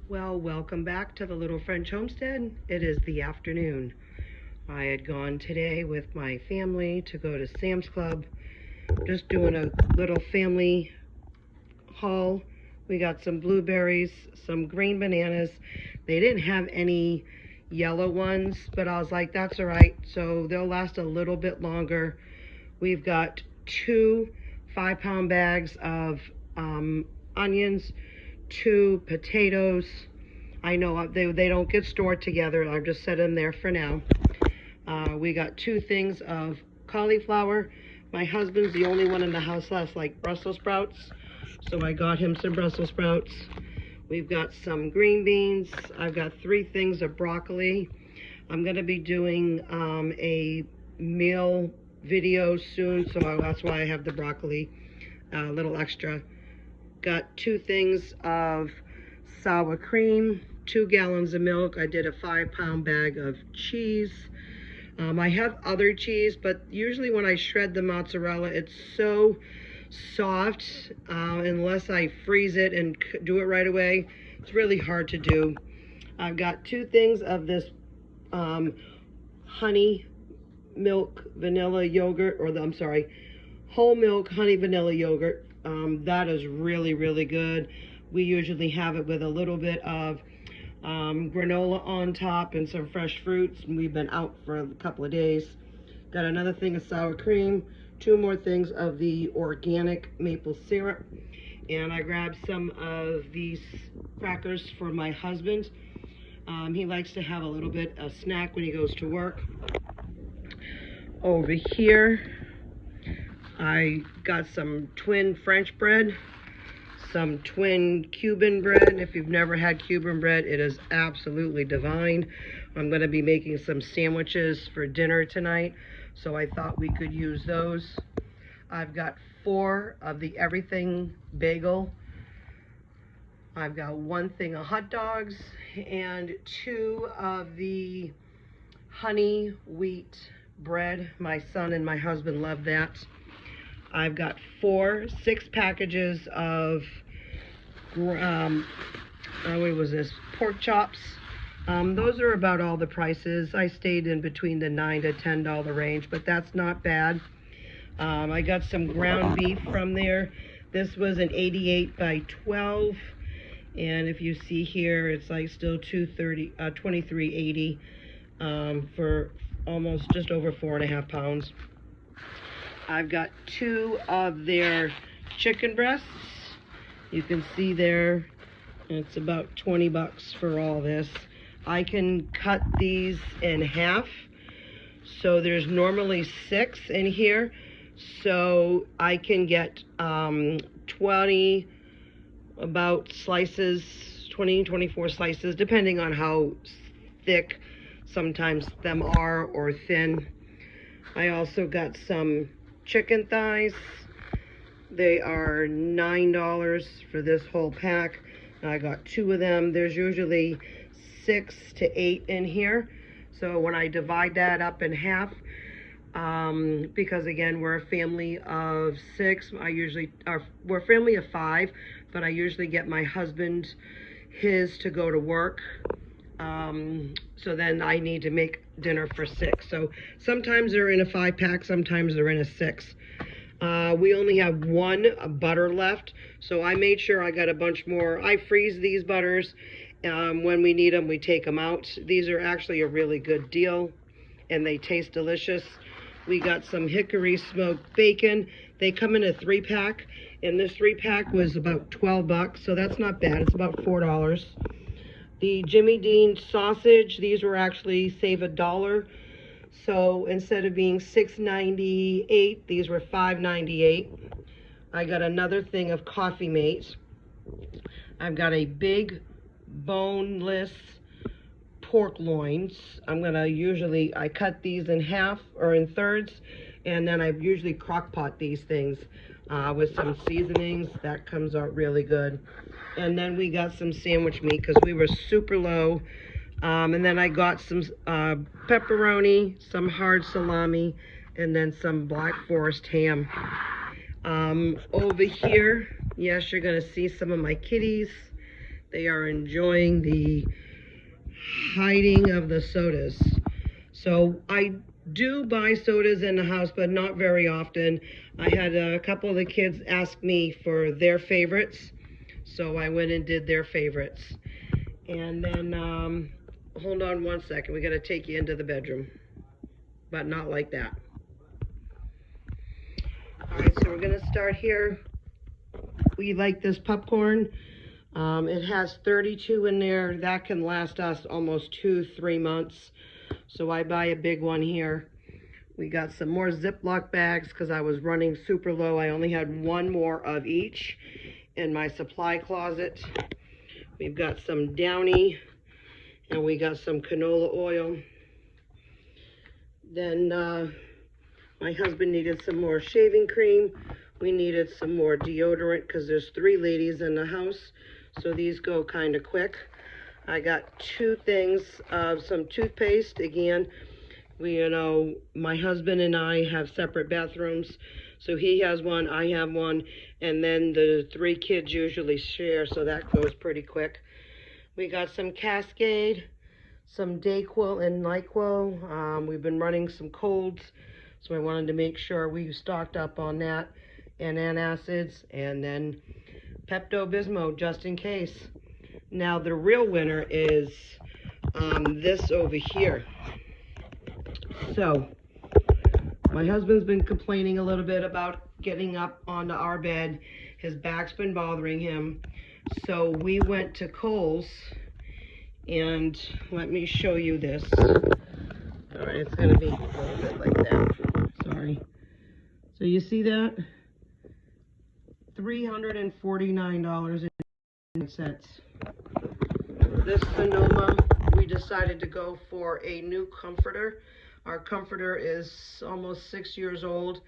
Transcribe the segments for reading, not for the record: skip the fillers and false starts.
Well, welcome back to the Little French Homestead. It is the afternoon. I had gone today with my family to go to Sam's Club, just doing a little family haul. We got some blueberries, some green bananas. They didn't have any yellow ones, but I was like, that's all right. So they'll last a little bit longer. We've got two 5-pound bags of onions, two potatoes. I know they don't get stored together. I've just set them there for now. We got 2 things of cauliflower. My husband's the only one in the house that like Brussels sprouts, so I got him some Brussels sprouts. We've got some green beans. I've got 3 things of broccoli. I'm going to be doing a meal video soon, so that's why I have the broccoli a little extra. Got 2 things of sour cream, 2 gallons of milk. I did a 5-pound bag of cheese. I have other cheese, but usually when I shred the mozzarella, it's so soft. Unless I freeze it and do it right away, it's really hard to do. I've got 2 things of this honey milk vanilla yogurt, whole milk honey vanilla yogurt. That is really, really good. We usually have it with a little bit of granola on top and some fresh fruits. We've been out for a couple of days. Got another thing of sour cream, 2 more things of the organic maple syrup, and I grabbed some of these crackers for my husband. He likes to have a little bit of snack when he goes to work. Over here, I got some twin French bread, some twin Cuban bread. If you've never had Cuban bread, it is absolutely divine. I'm going to be making some sandwiches for dinner tonight, so I thought we could use those. I've got 4 of the everything bagel. I've got 1 thing of hot dogs and 2 of the honey wheat bread. My son and my husband love that. I've got 6 packages of pork chops. Those are about all the prices. I stayed in between the $9 to $10 range, but that's not bad. I got some ground beef from there. This was an 88 by 12, and if you see here, it's like still $23.80 for almost just over 4.5 pounds. I've got 2 of their chicken breasts. You can see there, it's about 20 bucks for all this. I can cut these in half. So there's normally 6 in here. So I can get 20 slices, 24 slices, depending on how thick sometimes them are or thin. I also got some chicken thighs. They are $9 for this whole pack. I got 2 of them. There's usually 6 to 8 in here. So when I divide that up in half, because again, we're a family of 6, we're a family of 5, but I usually get my husband his to go to work. So then I need to make dinner for 6. So sometimes they're in a 5-pack, sometimes they're in a 6. We only have 1 butter left, so I made sure I got a bunch more. I freeze these butters. When we need them, we take them out. These are actually a really good deal, and they taste delicious. We got some hickory smoked bacon. They come in a 3-pack, and this 3-pack was about 12 bucks, so that's not bad. It's about $4. The Jimmy Dean sausage, these were actually save $1. So instead of being $6.98, these were $5.98. I got another thing of Coffee Mate. I've got a big boneless pork loins. I cut these in half or in thirds, and then I usually crock pot these things with some seasonings. That comes out really good. And then we got some sandwich meat because we were super low. And then I got some pepperoni, some hard salami, and then some Black Forest ham. Over here, yes, you're gonna see some of my kitties. They are enjoying the hiding of the sodas. So I do buy sodas in the house, but not very often. I had a couple of the kids ask me for their favorites, so I went and did their favorites. And then, hold on one second, we gotta take you into the bedroom, but not like that. All right, so we're gonna start here. We like this popcorn. It has 32 in there. That can last us almost 2-3 months. So I buy a big one here. We got some more Ziploc bags because I was running super low. I only had one more of each in my supply closet. We've got some Downy and we got some canola oil. Then my husband needed some more shaving cream. We needed some more deodorant because there's 3 ladies in the house. So these go kind of quick. I got 2 things of some toothpaste. Again, my husband and I have separate bathrooms. So he has one, I have one, and then the 3 kids usually share, so that goes pretty quick. We got some Cascade, some Dayquil and NyQuil. We've been running some Kohls, so I wanted to make sure we stocked up on that, and antacids, and then Pepto-Bismol just in case. Now the real winner is this over here. So my husband's been complaining a little bit about getting up onto our bed. His back's been bothering him. So we went to Kohl's, and let me show you this. All right, it's gonna be a little bit like that. Sorry. So you see that? $349.09. This Sonoma, we decided to go for a new comforter. Our comforter is almost 6 years old,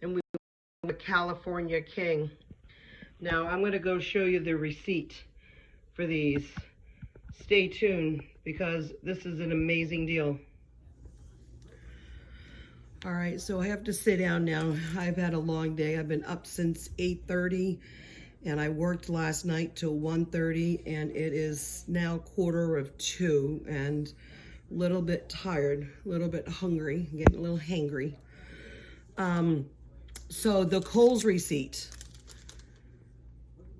and we went with California King. Now I'm going to go show you the receipt for these. Stay tuned because this is an amazing deal. All right, so I have to sit down now. I've had a long day. I've been up since 8:30, and I worked last night till 1:30, and it is now 1:45, and a little bit tired, a little bit hungry, getting a little hangry. So the Kohl's receipt,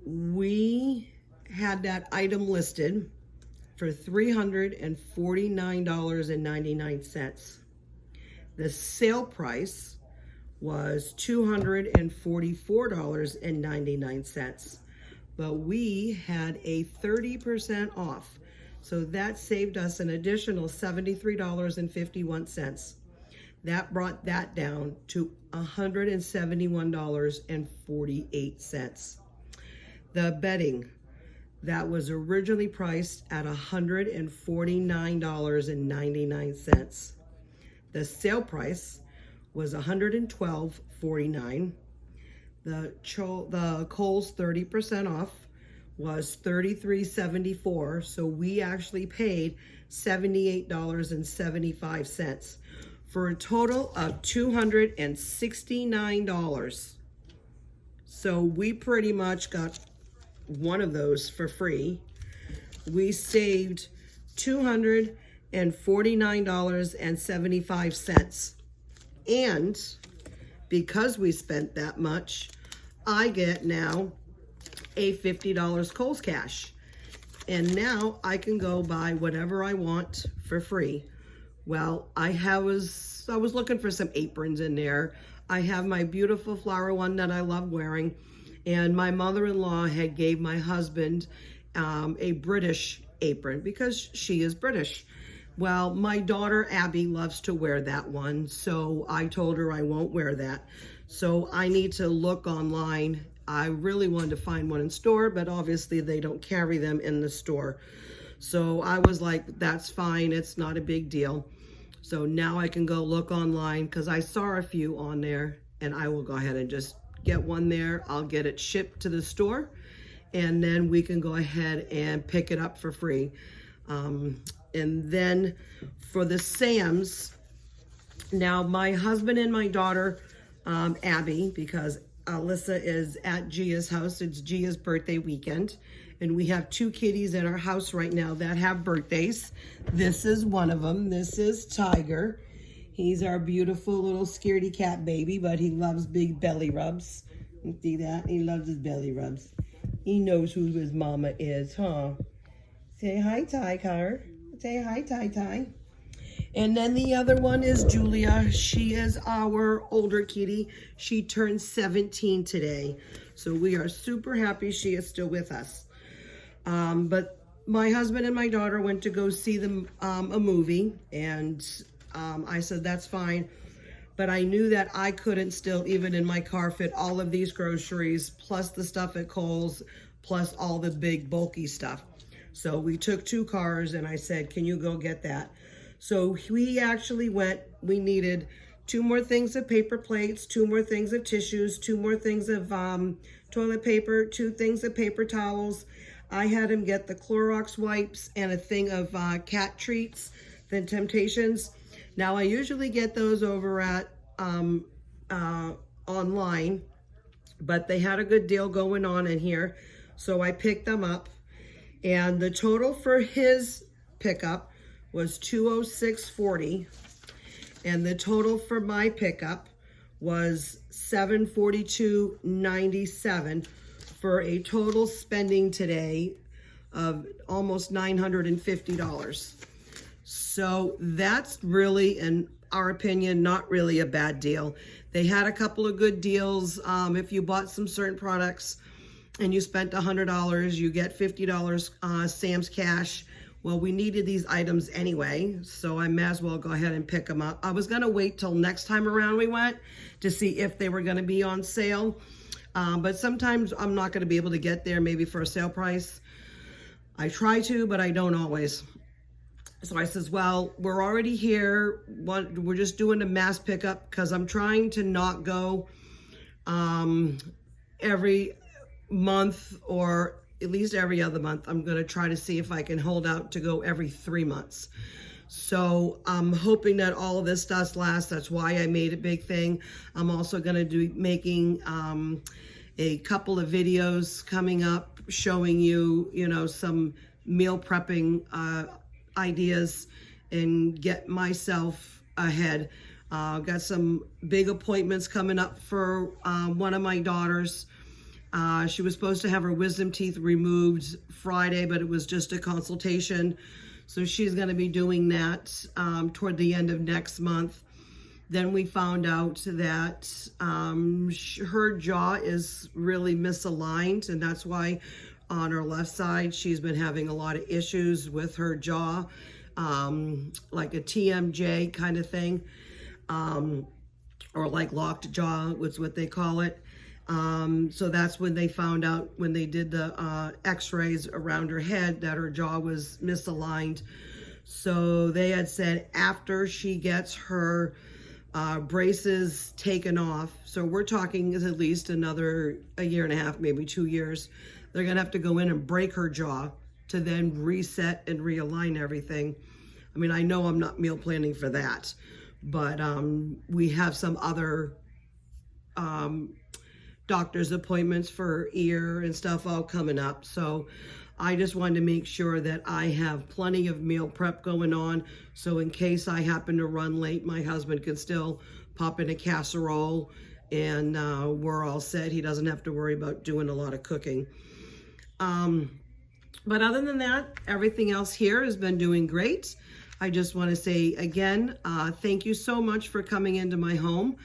we had that item listed for $349.99. The sale price was $244.99, but we had a 30% off. So that saved us an additional $73.51. That brought that down to $171.48. The bedding, that was originally priced at $149.99. The sale price was $112.49. The Kohl's 30% off was $33.74. So we actually paid $78.75 for a total of $269. So we pretty much got one of those for free. We saved $249.75. And because we spent that much, I get now a $50 Kohl's cash. And now I can go buy whatever I want for free. Well, I was looking for some aprons in there. I have my beautiful flower one that I love wearing. And my mother-in-law had gave my husband a British apron because she is British. Well, my daughter Abby loves to wear that one, so I told her I won't wear that. So I need to look online. I really wanted to find one in store, but obviously they don't carry them in the store. So I was like, that's fine, it's not a big deal. So now I can go look online because I saw a few on there, and I will go ahead and just get one there. I'll get it shipped to the store, and then we can go ahead and pick it up for free. And then for the Sam's, now my husband and my daughter, Abby, because Alyssa is at Gia's house, it's Gia's birthday weekend, And we have 2 kitties in our house right now that have birthdays. This is one of them. This is Tiger. He's our beautiful little scaredy cat baby, but he loves big belly rubs. You see that? He loves his belly rubs. He knows who his mama is, huh? Say hi, Tiger. Say hi, Ty. And then the other one is Julia. She is our older kitty. She turned 17 today. So we are super happy she is still with us. But my husband and my daughter went to go see a movie, and I said, that's fine. But I knew that I couldn't still, even in my car, fit all of these groceries, plus the stuff at Kohl's, plus all the big bulky stuff. So we took 2 cars, and I said, can you go get that? So we actually went. We needed 2 more things of paper plates, 2 more things of tissues, 2 more things of toilet paper, 2 things of paper towels. I had him get the Clorox wipes and a thing of cat treats, the Temptations. Now I usually get those over at online, but they had a good deal going on in here, so I picked them up. And the total for his pickup was $206.40, and the total for my pickup was $742.97, for a total spending today of almost $950. So that's really, in our opinion, not really a bad deal. They had a couple of good deals. If you bought some certain products and you spent $100, you get $50 Sam's Cash. Well, we needed these items anyway, so I may as well go ahead and pick them up. I was gonna wait till next time around we went to see if they were gonna be on sale. But sometimes I'm not going to be able to get there maybe for a sale price. I try to, but I don't always. So I says, well, we're already here. We're just doing a mass pickup because I'm trying to not go every month, or at least every other month. I'm going to try to see if I can hold out to go every 3 months. So I'm hoping that all of this stuff lasts. That's why I made a big thing. I'm also going to be making a couple of videos coming up showing you, some meal prepping ideas and get myself ahead. Got some big appointments coming up for one of my daughters. She was supposed to have her wisdom teeth removed Friday, but it was just a consultation. So she's going to be doing that toward the end of next month. Then we found out that her jaw is really misaligned, and that's why on her left side she's been having a lot of issues with her jaw, like a TMJ kind of thing, or like locked jaw was what they call it. So that's when they found out, when they did the x-rays around her head, that her jaw was misaligned. So they had said after she gets her braces taken off, so we're talking at least another 1.5 years, maybe 2 years, they're gonna have to go in and break her jaw to then reset and realign everything. I mean, I know I'm not meal planning for that, but we have some other doctor's appointments for ear and stuff all coming up. So I just wanted to make sure that I have plenty of meal prep going on. So in case I happen to run late, my husband can still pop in a casserole and we're all set. He doesn't have to worry about doing a lot of cooking. But other than that, everything else here has been doing great. I just want to say again, thank you so much for coming into my home.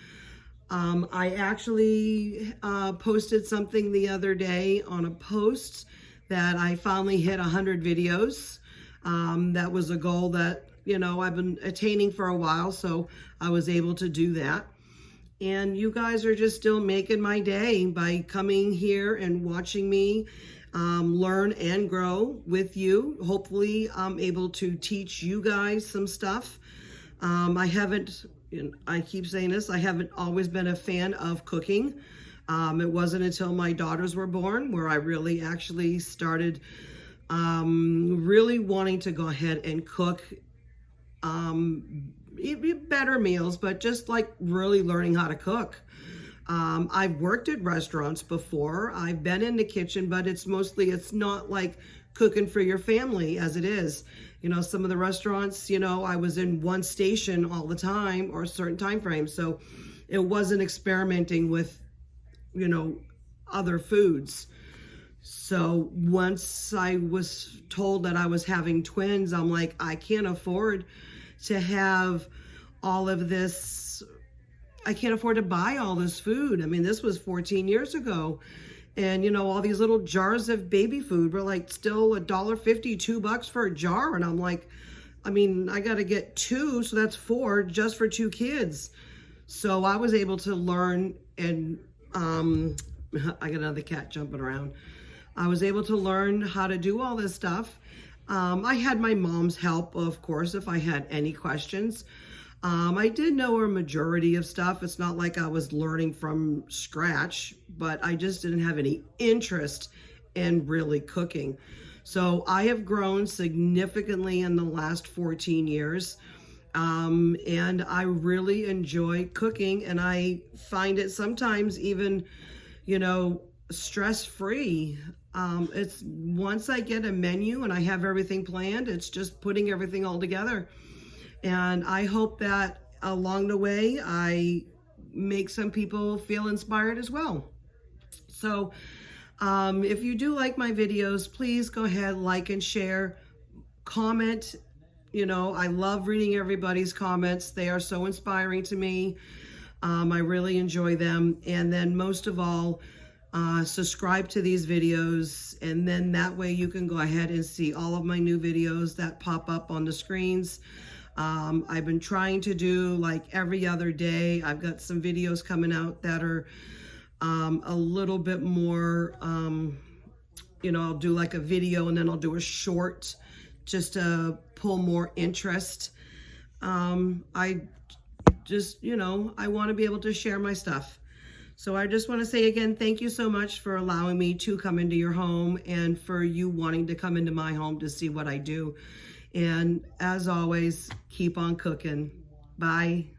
I actually posted something the other day on a post that I finally hit 100 videos. That was a goal that, I've been attaining for a while, so I was able to do that. And you guys are just still making my day by coming here and watching me learn and grow with you. Hopefully I'm able to teach you guys some stuff. I keep saying this, I haven't always been a fan of cooking. It wasn't until my daughters were born where I really actually started really wanting to go ahead and cook better meals, but just like really learning how to cook. I've worked at restaurants before. I've been in the kitchen, but it's not like cooking for your family as it is. You know, some of the restaurants, you know, I was in one station all the time or a certain time frame. So it wasn't experimenting with, you know, other foods. So once I was told that I was having twins, I'm like, I can't afford to have all of this. I can't afford to buy all this food. I mean, this was 14 years ago. And, you know, all these little jars of baby food were like still $1.50, $2 for a jar. And I'm like, I mean, I got to get 2, so that's 4 just for 2 kids. So I was able to learn, and I got another cat jumping around. I was able to learn how to do all this stuff. I had my mom's help, of course, if I had any questions. I did know a majority of stuff. It's not like I was learning from scratch, but I just didn't have any interest in really cooking. So I have grown significantly in the last 14 years. And I really enjoy cooking, and I find it sometimes even, you know, stress-free. It's once I get a menu and I have everything planned, it's just putting everything all together. And I hope that along the way, I make some people feel inspired as well. So if you do like my videos, please go ahead, like and share, comment. You know, I love reading everybody's comments. They are so inspiring to me. I really enjoy them. And then most of all, subscribe to these videos, and then that way you can go ahead and see all of my new videos that pop up on the screens. I've been trying to do like every other day. I've got some videos coming out that are a little bit more, you know, I'll do like a video and then I'll do a short just to pull more interest. I just, you know, I want to be able to share my stuff. So I just want to say again, thank you so much for allowing me to come into your home and for you wanting to come into my home to see what I do. And as always, keep on cooking. Bye.